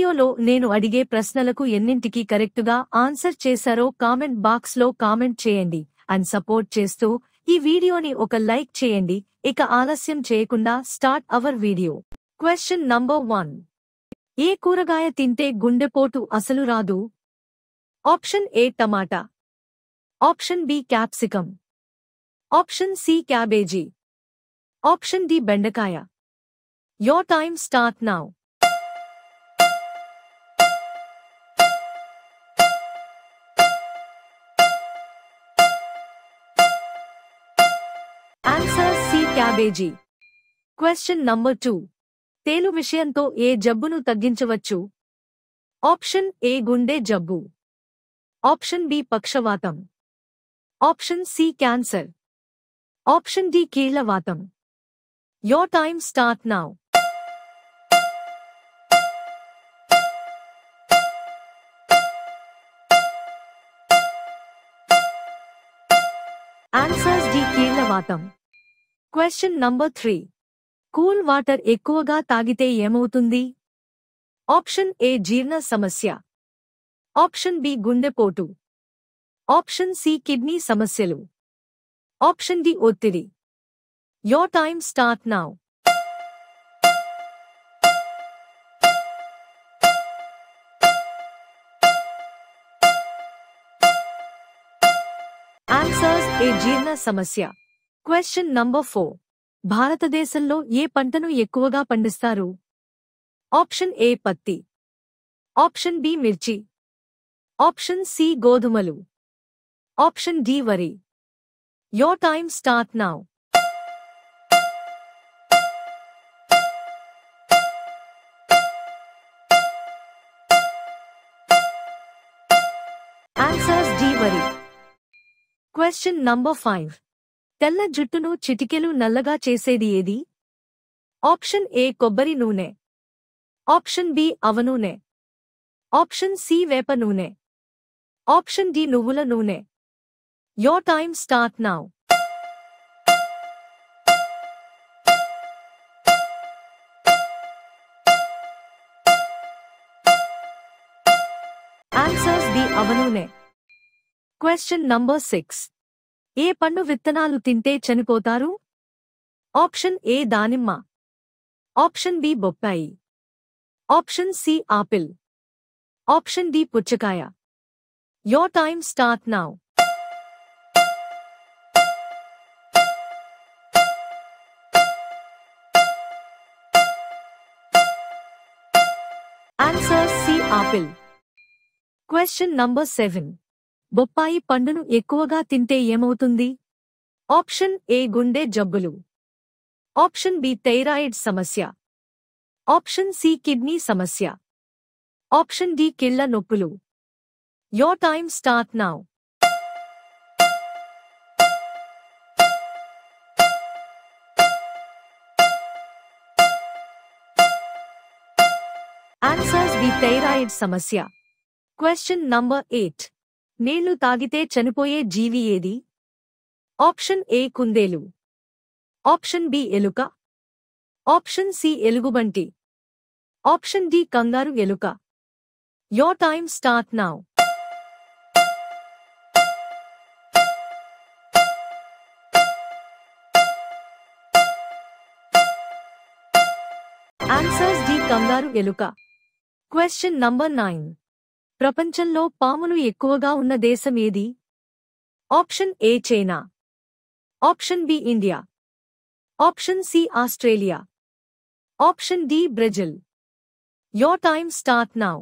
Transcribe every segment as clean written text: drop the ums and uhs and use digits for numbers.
వీడియోలో నేను అడిగే ప్రశ్నలకు ఎన్నింటికి కరెక్టుగా ఆన్సర్ చేశారో కామెంట్ బాక్స్లో కామెంట్ చేయండి అండ్ సపోర్ట్ చేస్తూ ఈ వీడియోని ఒక లైక్ చేయండి. ఇక ఆలస్యం చేయకుండా start our video. Question number 1. ఏ కూరగాయ తింటే గుండెపోటు అసలు రాదు? Option A tomato, option B capsicum, option C cabbage, option D బెండకాయ. Your time start now. Answer C cabbage. Question number 2. తేలు విషయంతో ఏ జబ్బును తగ్గించవచ్చు? ఆప్షన్ ఏ గుండె జబ్బు, ఆప్షన్ బి పక్షవాతం, option C cancer, option D కీళ్లవాతం. Your time start now. Answers D కీళ్లవాతం. Question number 3. Cool water ఎక్కువగా తాగితే ఏమవుతుంది? ఆప్షన్ ఏ జీర్ణ సమస్య, ఆప్షన్ బి గుండెపోటు, ఆప్షన్ సి కిడ్నీ సమస్యలు, ఆప్షన్ డి ఒత్తిడి. Your time start now. Answers A జీర్ణ సమస్య. Question number 4. భారతదేశంలో ఏ పంటను ఎక్కువగా పండిస్తారు? ఆప్షన్ ఏ పత్తి, ఆప్షన్ బి మిర్చి, ఆప్షన్ సి గోధుమలు, ఆప్షన్ డి వరి. Your time start now. Answers D వరి. Question number 5. తెల్ల జుట్టును చిటికెలు నల్లగా చేసేది ఏది? ఆప్షన్ ఏ కొబ్బరి నూనె, ఆప్షన్ బి ఆవ నూనె, ఆప్షన్ సి వేప నూనె, ఆప్షన్ డి నువ్వుల నూనె. Your time start now. Answers B ఆవ నూనె. Question number 6. ఏ పండు విత్తనాలు తింటే చనిపోతారు? ఆప్షన్ ఏ దానిమ్మ, ఆప్షన్ బి బొప్పాయి, option C apple, option D పుచ్చకాయ. Your time start now. Answer C apple. Question number 7. బొప్పాయి పండును ఎక్కువగా తింటే ఏమవుతుంది? ఆప్షన్ ఏ గుండె జబ్బులు, ఆప్షన్ బి థైరాయిడ్ సమస్య, ఆప్షన్ సి కిడ్నీ సమస్య, ఆప్షన్ డి కీళ్ల నొప్పులు. Your time start now. Answers B thyroid సమస్య. Question number 8. నీళ్లు తాగితే చనిపోయే జీవి ఏది? ఆప్షన్ ఏ కుందేలు, ఆప్షన్ బి ఎలుక, ఆప్షన్ సి ఎలుగుబంటి, ఆప్షన్ డి కంగారు ఎలుక. Your time start now. Answers D kangaroo ఎలుక. Question number 9. ప్రపంచంలో పాములు ఎక్కువగా ఉన్న దేశం ఏది? Option A China, option B India, option C Australia, option D Brazil. Your time start now.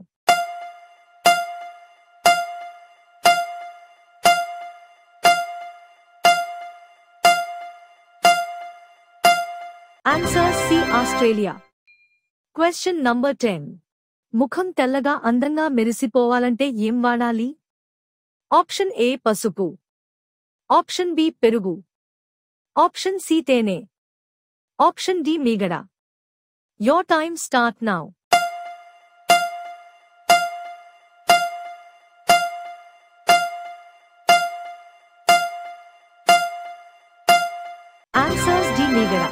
Answer C Australia. Question number 10. ముఖం తెల్లగా అందంగా మెరిసిపోవాలంటే ఏం వాడాలి? ఆప్షన్ ఏ పసుపు, ఆప్షన్ బి పెరుగు, ఆప్షన్ సి తేనె, ఆప్షన్ డి మీగడ. Your time start now. Answers D మీగడ.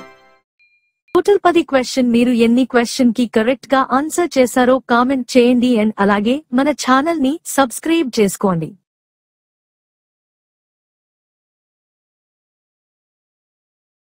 టోటల్ 10 క్వశ్చన్ మీరు ఎన్ని క్వశ్చన్ కి కరెక్ట్ గా ఆన్సర్ చేశారో కామెంట్ చేయండి అండ్ అలాగే మన ఛానల్ ని సబ్స్క్రైబ్ చేసుకోండి.